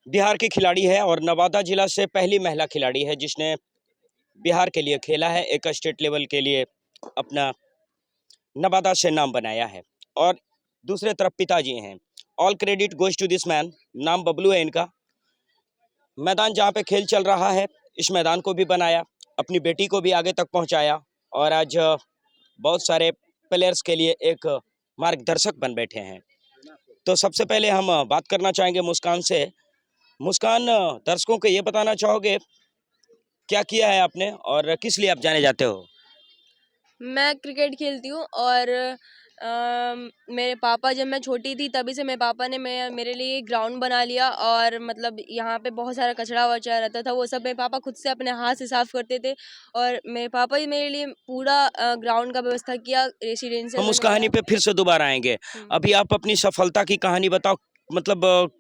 बिहार की खिलाड़ी है और नवादा जिला से पहली महिला खिलाड़ी है जिसने बिहार के लिए खेला है, एक स्टेट लेवल के लिए अपना नवादा से नाम बनाया है। और दूसरे तरफ पिताजी हैं। All credit goes to this man. नाम बबलू है इनका। मैदान जहाँ पे खेल चल रहा है, इस मैदान को भी बनाया, अपनी बेटी को भी आगे तक पहुँचाया और आज बहुत सारे प्लेयर्स के लिए एक मार्गदर्शक बन बैठे हैं। तो सबसे पहले हम बात करना चाहेंगे मुस्कान से। मुस्कान, दर्शकों को ये बताना चाहोगे क्या किया है आपने और किस लिए आप जाने जाते हो? मैं क्रिकेट खेलती हूँ और मेरे पापा, जब मैं छोटी थी तभी से मेरे पापा ने मेरे लिए ग्राउंड बना लिया। और मतलब यहाँ पे बहुत सारा कचरा वचरा रहता था, वो सब मेरे पापा खुद से अपने हाथ से साफ करते थे। और मेरे पापा ही मेरे लिए पूरा ग्राउंड का व्यवस्था किया, रेसिडेंशियल हम उस बनवाया। कहानी पे फिर से दोबारा आएंगे। अभी आप अपनी सफलता की कहानी बताओ। मतलब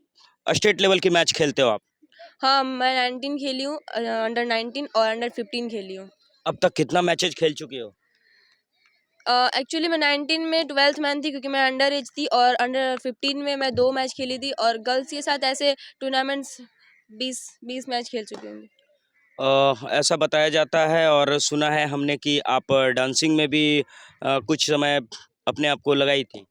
स्टेट लेवल की मैच खेलते हो आप? हाँ, मैं 19 खेली हूँ, अंडर 19 और अंडर 15 खेली हूँ। अब तक कितना मैचेज खेल चुकी हो? एक्चुअली मैं 19 में 12th मैन थी, क्योंकि मैं अंडर एज थी। और अंडर 15 में मैं 2 मैच खेली थी। और गर्ल्स के साथ ऐसे टूर्नामेंट्स 20 मैच खेल चुकी हूँ। ऐसा बताया जाता है और सुना है हमने कि आप डांसिंग में भी कुछ समय अपने आप को लगाई थी।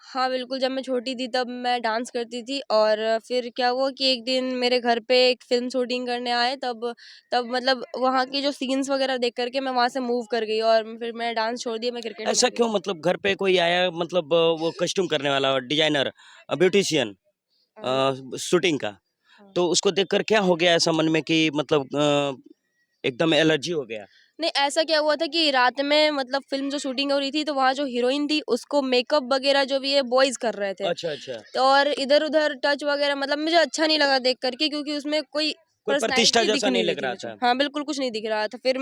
हाँ बिल्कुल, जब मैं छोटी थी तब मैं डांस करती थी। और फिर क्या हुआ कि एक दिन मेरे घर पे एक फिल्म शूटिंग करने आए, तब तब मतलब वहाँ की जो सीन्स वगैरह देख करके मैं वहाँ से मूव कर गई और फिर मैं डांस छोड़ दिया, मैं क्रिकेट में ऐसा आ गई। क्यों? मतलब घर पे कोई आया, मतलब वो कस्ट्यूम करने वाला डिजाइनर, ब्यूटिशियन, हाँ। शूटिंग का, हाँ। तो उसको देखकर क्या हो गया ऐसा मन में कि मतलब एकदम एलर्जी हो गया? नहीं, ऐसा क्या हुआ था कि रात में मतलब फ़िल्म जो शूटिंग हो रही थी, तो वहाँ जो हीरोइन थी उसको मेकअप वगैरह जो भी है बॉयज़ कर रहे थे। अच्छा, अच्छा। तो और इधर-उधर टच वगैरह मतलब मुझे अच्छा नहीं लगा देख कर के, क्योंकि उसमें कोई कोई प्रतिष्ठा पर्सनैलिटी दिख जैसा नहीं नहीं रही लग थी रहा मुझे। था। हाँ, बिल्कुल कुछ नहीं दिख रहा था। फिर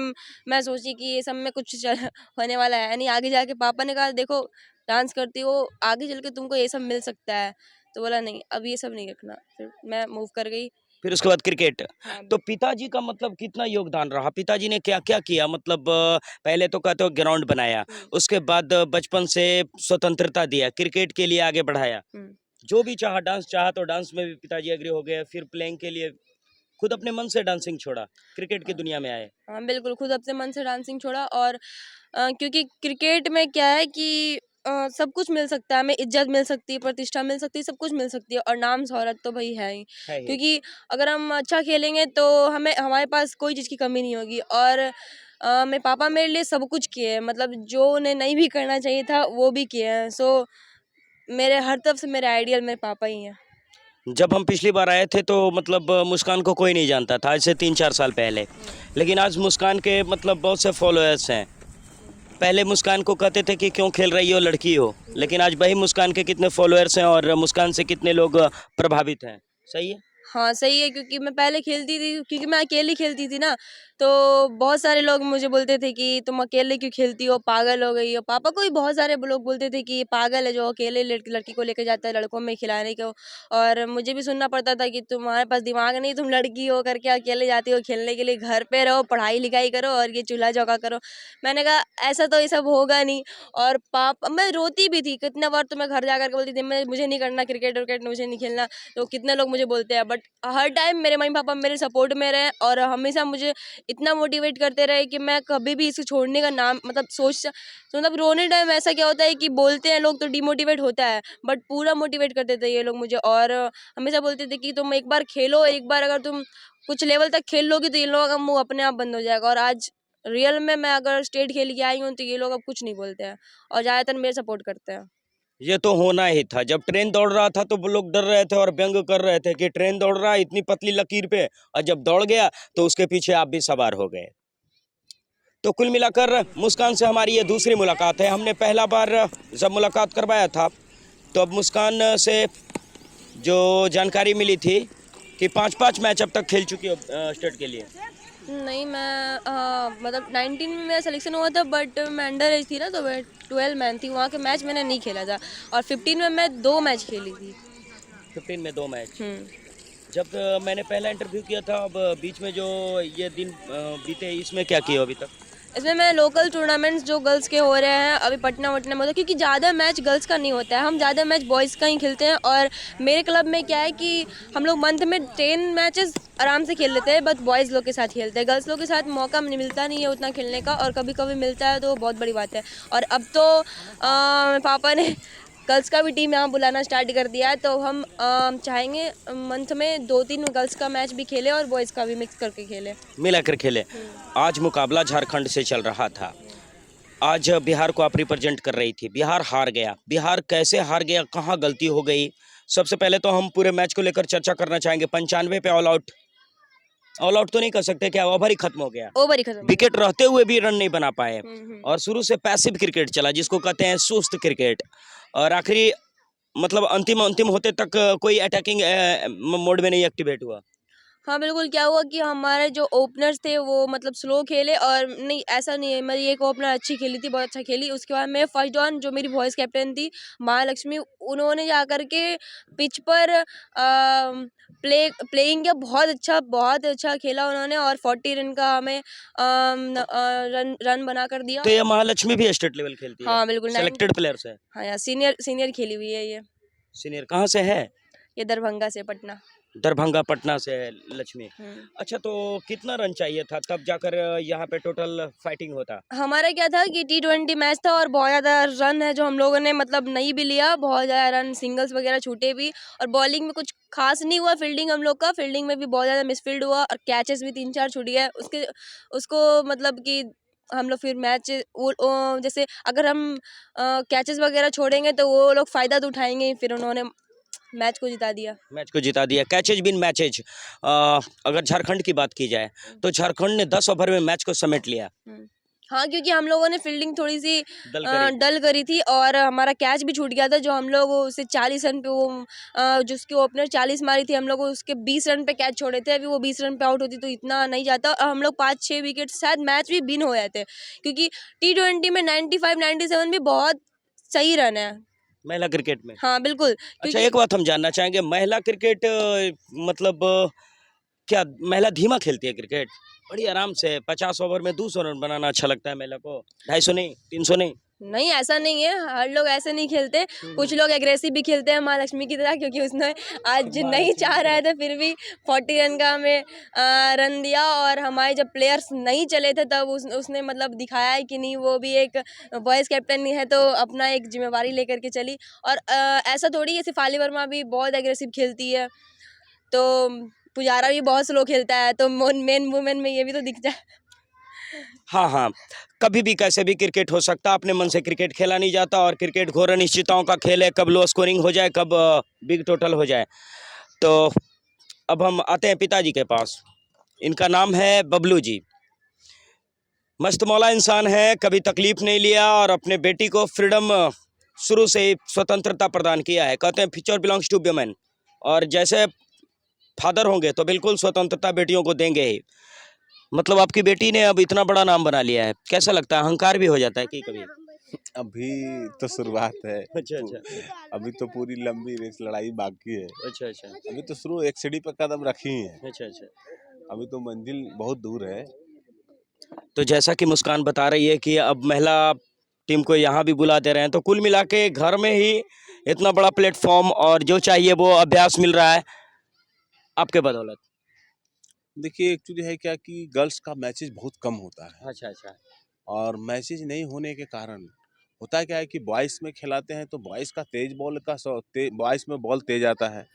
मैं सोची कि ये सब में कुछ होने वाला है नहीं। आगे जाके पापा ने कहा, देखो डांस करती हो, आगे चल के तुमको ये सब मिल सकता है। तो बोला नहीं, अब ये सब नहीं रखना। फिर मैं मूव कर गई। फिर उसके बाद क्रिकेट। हाँ। तो पिताजी का मतलब कितना योगदान रहा? पिताजी ने क्या-क्या किया? मतलब पहले तो कहते हो ग्राउंड बनाया, हुँ। उसके बाद बचपन से स्वतंत्रता दिया, क्रिकेट के लिए आगे बढ़ाया। हुँ। जो भी चाहा, डांस चाहा तो डांस में भी पिताजी एग्री हो गए, फिर प्लेइंग के लिए खुद अपने मन से डांसिंग छोड़ा, क्रिकेट की हाँ। दुनिया में आए। हाँ, बिल्कुल, खुद अपने मन से डांसिंग छोड़ा। और क्योंकि क्रिकेट में क्या है कि सब कुछ मिल सकता है, हमें इज़्ज़त मिल सकती है, प्रतिष्ठा मिल सकती है, सब कुछ मिल सकती है। और नाम-शोहरत तो भई है ही। है ही। क्योंकि अगर हम अच्छा खेलेंगे तो हमें हमारे पास कोई चीज़ की कमी नहीं होगी। और मेरे पापा मेरे लिए सब कुछ किए हैं, मतलब जो उन्हें नहीं भी करना चाहिए था, वो भी किए हैं। सो मेरे हर तरफ से मेरे आइडियल मेरे पापा ही हैं। जब हम पिछली बार आए थे तो मतलब मुस्कान को कोई नहीं जानता था, आज से 3-4 साल पहले। हुँ। लेकिन आज मुस्कान के मतलब बहुत से फॉलोअर्स हैं। पहले मुस्कान को कहते थे कि क्यों खेल रही हो, लड़की हो, लेकिन आज वही मुस्कान के कितने फॉलोअर्स हैं और मुस्कान से कितने लोग प्रभावित हैं। सही है? हाँ, सही है, क्योंकि मैं पहले खेलती थी, क्योंकि मैं अकेली खेलती थी ना, तो बहुत सारे लोग मुझे बोलते थे कि तुम अकेले क्यों खेलती हो, पागल हो गई हो। पापा को भी बहुत सारे लोग बोलते थे कि ये पागल है जो अकेले लड़की को लेके जाता है लड़कों में खिलाने को। और मुझे भी सुनना पड़ता था कि तुम्हारे पास दिमाग नहीं, तुम लड़की हो करके अकेले जाती हो खेलने के लिए, घर पे रहो, पढ़ाई-लिखाई करो और ये चूल्हा-चौका करो। मैंने कहा ऐसा तो ये सब होगा नहीं। और मैं रोती भी थी, कितना बार तो मैं घर जा कर के बोलती थी, मुझे नहीं करना क्रिकेट-विकेट, मुझे नहीं खेलना। तो कितने लोग मुझे बोलते हैं, बट हर टाइम मेरे मम्मी-पापा मेरे सपोर्ट में रहे और हमेशा मुझे इतना मोटिवेट करते रहे कि मैं कभी भी इसे छोड़ने का नाम मतलब तो मतलब रोने टाइम ऐसा क्या होता है कि बोलते हैं लोग तो डिमोटिवेट होता है, बट पूरा मोटिवेट करते थे ये लोग मुझे। और हमेशा बोलते थे कि तुम एक बार खेलो, एक बार अगर तुम कुछ लेवल तक खेल लोगी तो इन लोगों का मुँह अपने आप बंद हो जाएगा। और आज रियल में मैं अगर स्टेट खेल के आई हूँ तो ये लोग अब कुछ नहीं बोलते हैं और ज़्यादातर मेरे सपोर्ट करते हैं। ये तो होना ही था। जब ट्रेन दौड़ रहा था तो वो लोग डर रहे थे और व्यंग कर रहे थे कि ट्रेन दौड़ रहा है इतनी पतली लकीर पे, और जब दौड़ गया तो उसके पीछे आप भी सवार हो गए। तो कुल मिलाकर मुस्कान से हमारी ये दूसरी मुलाकात है। हमने पहला बार जब मुलाकात करवाया था तो अब मुस्कान से जो जानकारी मिली थी कि 5-5 मैच अब तक खेल चुकी हो स्टेट के लिए। नहीं, मैं मतलब 19 में मेरा सिलेक्शन हुआ था, बट मैं अंडर एज थी ना, तो मैं 12 मैन थी, वहाँ के मैच मैंने नहीं खेला था। और 15 में मैं 2 मैच खेली थी। 15 में 2 मैच। हुँ। जब मैंने पहला इंटरव्यू किया था, अब बीच में जो ये दिन बीते इसमें क्या किया हो अभी तक? इसमें मैं लोकल टूर्नामेंट्स जो गर्ल्स के हो रहे हैं अभी पटना वटना में होता है, क्योंकि ज़्यादा मैच गर्ल्स का नहीं होता है, हम ज़्यादा मैच बॉयज़ का ही खेलते हैं। और मेरे क्लब में क्या है कि हम लोग मंथ में 10 मैचेस आराम से खेल लेते हैं, बट बॉयज़ लोग के साथ खेलते हैं। गर्ल्स लोग के साथ मौका नहीं मिलता, नहीं है उतना खेलने का, और कभी कभी मिलता है तो बहुत बड़ी बात है। और अब तो पापा ने गर्ल्स का भी टीम यहाँ बुलाना स्टार्ट कर दिया है, तो हम चाहेंगे मंथ में 2-3 गर्ल्स का मैच भी खेलें और बॉयज़ का भी मिक्स करके खेलें। मिलाकर खेले। आज मुकाबला झारखंड से चल रहा था। आज बिहार को आप रिप्रेजेंट कर रही थी, बिहार हार गया। बिहार कैसे हार गया, कहाँ गलती हो गई? सबसे पहले तो हम पूरे मैच को लेकर चर्चा करना चाहेंगे। 95 पे ऑल आउट, ऑल आउट तो नहीं कर सकते, क्या ओवर ही खत्म हो गया? ओवर ही खत्म। विकेट रहते हुए भी रन नहीं बना पाए। हम्म। और शुरू से पैसिव क्रिकेट चला, जिसको कहते हैं सुस्त क्रिकेट। और आखिरी मतलब अंतिम अंतिम होते तक कोई अटैकिंग मोड में नहीं एक्टिवेट हुआ। हाँ, बिल्कुल, क्या हुआ कि हमारे जो ओपनर्स थे वो मतलब स्लो खेले, और नहीं ऐसा नहीं है, मेरी एक ओपनर अच्छी खेली थी, बहुत अच्छा खेली। उसके बाद मैं फर्स्ट ऑन जो मेरी वॉइस कैप्टन थी महालक्ष्मी, उन्होंने जाकर के पिच पर प्लेइंग किया, बहुत अच्छा खेला उन्होंने, और 40 रन का हमें रन रन बना कर दिया। तो ये महालक्ष्मी भी स्टेट लेवल खेलती है? हाँ बिल्कुल, सेलेक्टेड प्लेयर्स है? हाँ यार, सीनियर सीनियर खेली हुई है ये। सीनियर कहाँ से है? ये दरभंगा से पटना। दरभंगा पटना से है लक्ष्मी। हम्म। अच्छा, तो कितना रन चाहिए था तब जाकर यहाँ पे टोटल फाइटिंग होता? हमारा क्या था कि T20 मैच था, और बहुत ज़्यादा रन है जो हम लोगों ने मतलब नहीं भी लिया, बहुत ज़्यादा रन सिंगल्स वगैरह छूटे भी। और बॉलिंग में कुछ खास नहीं हुआ, फील्डिंग हम लोग का, फील्डिंग में भी बहुत ज़्यादा मिसफील्ड हुआ, और कैचेस भी 3-4 छूट गए उसको मतलब कि हम लोग फिर मैच जैसे अगर हम कैचेस वगैरह छोड़ेंगे तो वो लोग फ़ायदा तो उठाएंगे ही, फिर उन्होंने मैच को जिता दिया। मैच को जिता दिया। कैचेज बिन मैचेज, अगर झारखंड की बात की जाए तो झारखंड ने 10 ओवर में मैच को समेट लिया। हाँ, क्योंकि हम लोगों ने फील्डिंग थोड़ी सी डल करी थी, और हमारा कैच भी छूट गया था, जो हम लोग उसे 40 रन पे जिसकी ओपनर 40 मारी थी, हम लोग उसके 20 रन पे कैच छोड़े थे। अभी वो 20 रन पे आउट होती तो इतना नहीं जाता, और हम लोग 5-6 विकेट शायद मैच भी विन हो जाते, क्योंकि T20 में 95-97 भी बहुत सही रन है महिला क्रिकेट में। हाँ बिल्कुल। अच्छा, एक बात हम जानना चाहेंगे, महिला क्रिकेट मतलब क्या महिला धीमा खेलती है क्रिकेट? बड़ी आराम से 50 ओवर में 200 रन बनाना अच्छा लगता है महिला को, 250 नहीं, 300 नहीं। नहीं, ऐसा नहीं है, हर लोग ऐसे नहीं खेलते, कुछ लोग एग्रेसिव भी खेलते हैं महालक्ष्मी की तरह, क्योंकि उसने आज नहीं चाह रहा था फिर भी 40 रन का हमें रन दिया। और हमारे जब प्लेयर्स नहीं चले थे तब उसने मतलब दिखाया है कि नहीं, वो भी एक वॉइस कैप्टन है तो अपना एक जिम्मेवारी लेकर के चली। और ऐसा थोड़ी है, शेफाली वर्मा भी बहुत एग्रेसिव खेलती है, तो पुजारा भी बहुत स्लो खेलता है, तो मेन वुमेन में ये भी तो दिख जाए। हाँ हाँ, कभी भी कैसे भी क्रिकेट हो सकता, अपने मन से क्रिकेट खेला नहीं जाता। और क्रिकेट घोर अनिश्चितताओं का खेल है, कब लो स्कोरिंग हो जाए, कब बिग टोटल हो जाए। तो अब हम आते हैं पिताजी के पास। इनका नाम है बबलू जी। मस्त मौला इंसान है, कभी तकलीफ नहीं लिया, और अपने बेटी को फ्रीडम शुरू से ही स्वतंत्रता प्रदान किया है। कहते हैं फ्यूचर बिलोंग्स टू वुमेन, और जैसे फादर होंगे तो बिल्कुल स्वतंत्रता बेटियों को देंगे ही। मतलब आपकी बेटी ने अब इतना बड़ा नाम बना लिया है, कैसा लगता है? अहंकार भी हो जाता है कि कभी? अभी तो शुरुआत है। अच्छा अच्छा अभी तो पूरी लंबी रेस लड़ाई बाकी है। अच्छा अच्छा अभी तो शुरू एक सीढ़ी पर कदम रखी ही है। अच्छा अच्छा। अभी तो मंजिल बहुत दूर है। तो जैसा कि मुस्कान बता रही है कि अब महिला टीम को यहाँ भी बुला दे रहे हैं, तो कुल मिला के घर में ही इतना बड़ा प्लेटफॉर्म और जो चाहिए वो अभ्यास मिल रहा है आपके बदौलत। देखिए एक्चुअली है क्या कि गर्ल्स का मैचेज बहुत कम होता है, अच्छा अच्छा। और मैचेज नहीं होने के कारण होता क्या है कि बॉयज़ में खिलाते हैं तो बॉयज़ का तेज बॉल का बॉयज़ में बॉल तेज आता है,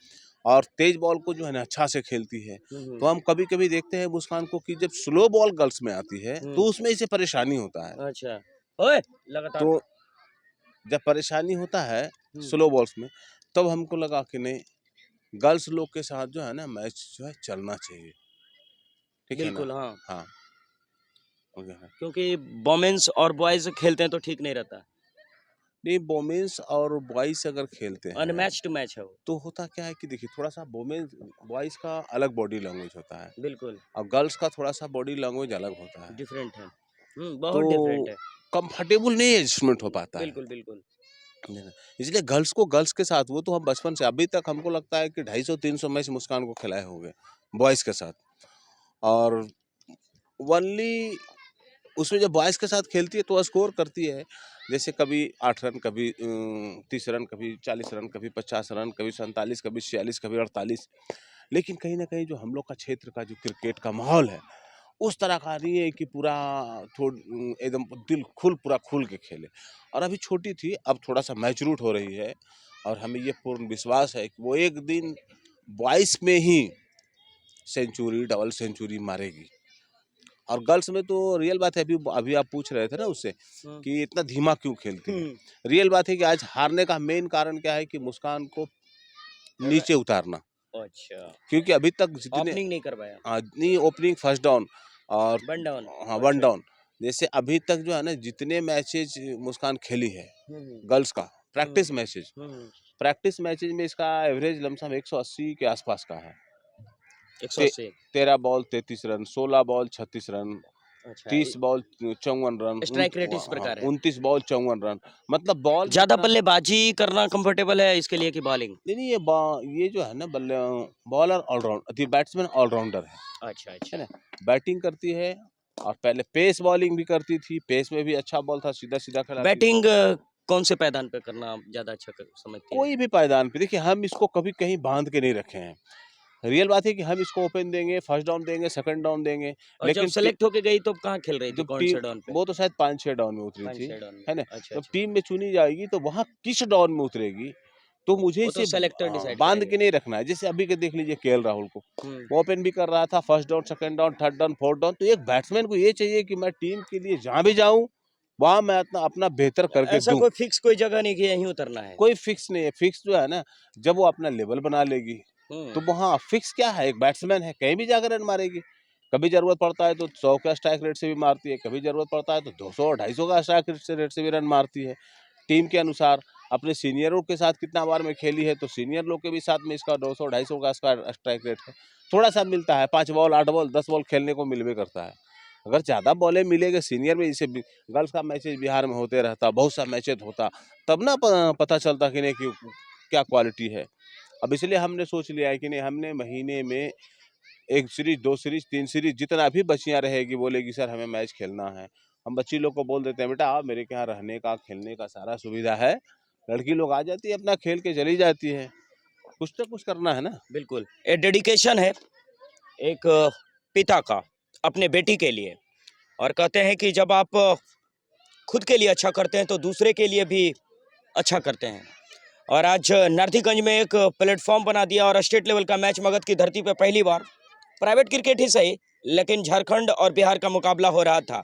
और तेज बॉल को जो है ना अच्छा से खेलती है। तो हम कभी कभी देखते हैं मुस्कान को कि जब स्लो बॉल गर्ल्स में आती है तो उसमें इसे परेशानी होता है। अच्छा। ओए लगातार। तो जब परेशानी होता है स्लो बॉल्स में, तब हमको लगा कि नहीं, गर्ल्स लोग के साथ जो है ना मैच जो है चलना चाहिए। ठीक है ना? बिल्कुल हाँ, हाँ, ओके है। क्योंकि वोमेन्स और बॉयज खेलते हैं तो ठीक नहीं रहता, नहीं, वोमेन्स और बॉयज अगर खेलते हैं अनमैच टू मैच है वो। तो होता क्या है कि देखिए थोड़ा सा वोमेन्स बॉयज का अलग बॉडी लैंग्वेज होता है, बिल्कुल और गर्ल्स का थोड़ा सा बॉडी लैंग्वेज अलग होता है। डिफरेंट है। तो बहुत डिफरेंट है। कंफर्टेबल नहीं एडजस्टमेंट हो पाता है। बिल्कुल बिल्कुल। है ना? इसलिए गर्ल्स को गर्ल्स के साथ, वो तो हम बचपन से अभी तक हमको लगता है कि 250-300 मैच मुस्कान को खिलाए होंगे बॉयज के साथ। और ओनली उसमें जब बॉयज़ के साथ खेलती है तो स्कोर करती है, जैसे कभी 8 रन, कभी 30 रन, कभी 40 रन, कभी 50 रन, कभी 47, कभी 46, कभी 48। लेकिन कहीं न कहीं जो हम लोग का क्षेत्र का जो क्रिकेट का माहौल है, उस तरह का नहीं है कि पूरा एकदम दिल पूरा खुल के खेले। और अभी छोटी थी, अब थोड़ा-सा मैच्योर हो रही है और हमें ये पूर्ण विश्वास है कि वो एक दिन 22 में ही सेंचुरी, डबल सेंचुरी मारेगी। और गर्ल्स में तो रियल बात है, अभी अभी आप पूछ रहे थे ना उससे हम्म, कि इतना धीमा क्यों खेलती है। हम्म, रियल बात है कि आज हारने का मेन कारण क्या है कि मुस्कान को नीचे उतारना, अच्छा, क्योंकि अभी तक जितने ओपनिंग नहीं कर पाया, नहीं ओपनिंग फर्स्ट डाउन और वन डाउन। हाँ, वन अच्छा। डाउन। जैसे अभी तक जो है ना जितने मैचेज मुस्कान खेली है हम्म, गर्ल्स का हम्म, हम्म, प्रैक्टिस मैचेज में इसका एवरेज लमसम 180 के आसपास का है। एक सौ ते, अस्सी 13 बॉल 33 रन, 16 बॉल 36 रन, अच्छा, 30 बॉल 54 रन, स्ट्राइक रेट इस हाँ प्रकार है। 29 बॉल 54 रन। मतलब बॉल ज्यादा जितना बल्लेबाजी करना कंफर्टेबल है इसके लिए कि बॉलिंग? नहीं नहीं ये जो है ना बल्ले बॉलर ऑलराउंड बैट्समैन ऑलराउंडर अच्छा, है अच्छा। ना। बैटिंग करती है और पहले पेस बॉलिंग भी करती थी, पेस में भी अच्छा बॉल था, सीधा सीधा खिलाती थी। बैटिंग कौन से पैदान पे करना आप ज्यादा अच्छा समझती है? कोई भी पायदान पे देखिए हम इसको कभी कहीं बांध के नहीं रखे हैं। रियल बात है कि हम इसको ओपन देंगे, फर्स्ट डाउन देंगे, सेकंड डाउन देंगे। और जब लेकिन सेलेक्ट होके गई तो कहाँ खेल रही थी, जब कौन टीम से डाउन पे? वो तो शायद 5-6 डाउन में उतरी पांच थी, छह डाउन में। है ना? अच्छा, जब अच्छा। टीम में चुनी जाएगी तो वहाँ किस डाउन में उतरेगी, तो मुझे वो तो इसे सेलेक्टर डिसाइड बांध करेंगे। के नहीं रखना है। जैसे अभी के देख लीजिए केएल राहुल को, हम्म। वो ओपन भी कर रहा था, first down, second down, third down, fourth down. तो एक बैट्समैन को ये चाहिए कि मैं टीम के लिए जहाँ भी जाऊँ, वहाँ मैं अपना अपना बेहतर करके ऐसा दूँ। कोई फिक्स कोई जगह नहीं कि यहीं उतरना है। कोई फिक्स नहीं है, फिक्स जो है ना, जब वो अपना लेवल बना लेगी, हम्म। तो वहाँ फिक्स क्या है, एक बैट्समैन है, कहीं भी जाकर रन मारेगी। कभी ज़रूरत पड़ता है तो 100 का स्ट्राइक रेट से भी मारती है, कभी ज़रूरत पड़ता है तो 200 और 250 का स्ट्राइक रेट से भी रन मारती है। टीम के अनुसार अपने सीनियरों के साथ कितना बार में खेली है, तो सीनियर लोग के भी साथ में इसका 200 250 का इसका स्ट्राइक रेट है। थोड़ा-सा मिलता है, 5 बॉल, 8 बॉल, 10 बॉल खेलने को मिलबे करता है। अगर ज़्यादा बॉलें मिलेंगे सीनियर में, जैसे गर्ल्स का मैचेज़ बिहार में होते रहता, बहुत सा मैचेज़ होता, तब ना पता चलता कि नहीं कि क्या क्वालिटी है। अब इसलिए हमने सोच लिया है कि नहीं, हमने महीने में 1 सीरीज़, 2 सीरीज़, 3 सीरीज़ जितना भी बच्चियाँ रहेगी, बोलेगी सर हमें मैच खेलना है। हम बच्ची लोग को बोल देते हैं बेटा आओ मेरे के यहाँ रहने का, खेलने का सारा सुविधा है। लड़की लोग आ जाती है, अपना खेल के चली जाती है। कुछ तो कुछ करना है ना। बिल्कुल, ये डेडिकेशन है एक पिता का अपने बेटी के लिए। और कहते हैं कि जब आप खुद के लिए अच्छा करते हैं तो दूसरे के लिए भी अच्छा करते हैं। और आज नारदीगंज में एक प्लेटफॉर्म बना दिया और स्टेट लेवल का मैच मगध की धरती पर पहली बार, प्राइवेट क्रिकेट ही सही लेकिन झारखंड और बिहार का मुकाबला हो रहा था।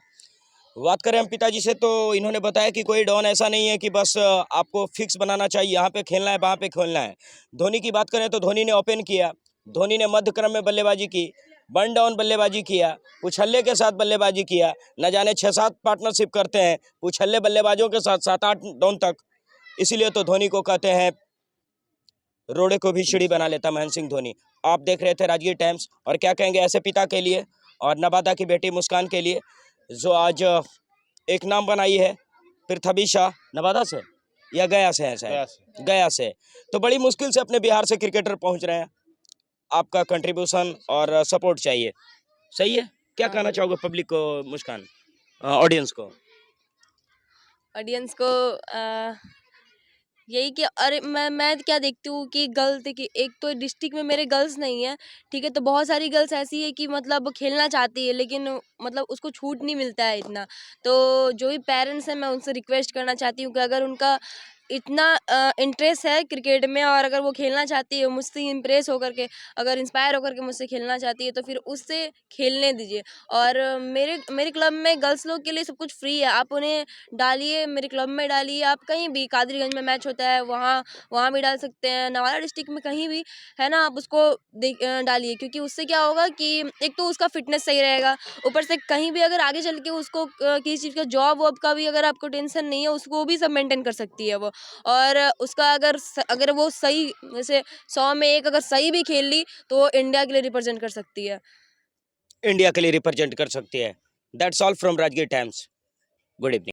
बात करें हम पिताजी से तो इन्होंने बताया कि कोई डॉन ऐसा नहीं है कि बस आपको फिक्स बनाना चाहिए, यहाँ पे खेलना है वहाँ पे खेलना है। धोनी की बात करें तो धोनी ने ओपन किया, धोनी ने मध्य क्रम में बल्लेबाजी की, वन डाउन बल्लेबाजी किया, उछल्ले के साथ बल्लेबाजी किया। न जाने 6-7 पार्टनरशिप करते हैं उछल्ले बल्लेबाजों के साथ 7-8 डाउन तक। इसीलिए तो धोनी को कहते हैं रोड़े को भी सीढ़ी बना लेता महेंद्र सिंह धोनी। आप देख रहे थे राजगीर टाइम्स। और क्या कहेंगे ऐसे पिता के लिए और नवादा की बेटी मुस्कान के लिए जो आज एक नाम बनाई है। पृथ्वी शाह नवादा से या गया से है गया शायद, गया से। तो बड़ी मुश्किल से अपने बिहार से क्रिकेटर पहुंच रहे हैं। आपका कंट्रीब्यूशन और सपोर्ट चाहिए। सही है, क्या कहना चाहोगे पब्लिक को, मुस्कान, ऑडियंस को? ऑडियंस को यही कि अरे मैं क्या देखती हूँ कि गर्ल्स देखिए, एक तो डिस्ट्रिक्ट में मेरे गर्ल्स नहीं है, ठीक है, तो बहुत सारी गर्ल्स ऐसी है कि मतलब खेलना चाहती है लेकिन मतलब उसको छूट नहीं मिलता है इतना। तो जो भी पेरेंट्स हैं मैं उनसे रिक्वेस्ट करना चाहती हूँ कि अगर उनका इतना इंटरेस्ट है क्रिकेट में और अगर वो खेलना चाहती है मुझसे इम्प्रेस होकर के, अगर इंस्पायर होकर के मुझसे खेलना चाहती है तो फिर उससे खेलने दीजिए। और मेरे मेरे क्लब में गर्ल्स लोग के लिए सब कुछ फ्री है, आप उन्हें डालिए, मेरे क्लब में डालिए, आप कहीं भी कादरीगंज में मैच होता है वहाँ वहाँ भी डाल सकते हैं, नवादा डिस्ट्रिक्ट में कहीं भी, है ना, आप उसको डालिए, क्योंकि उससे क्या होगा कि एक तो उसका फिटनेस सही रहेगा, ऊपर से कहीं भी अगर आगे चल के उसको किसी चीज़ का जॉब वॉब का भी अगर आपको टेंशन नहीं है, उसको भी सब मेंटेन कर सकती है वो। और उसका अगर वो सही, जैसे 100 में 1 अगर सही भी खेल ली तो वो इंडिया के लिए रिप्रेजेंट कर सकती है। इंडिया के लिए रिप्रेजेंट कर सकती है। That's all from Rajgir times. Good evening.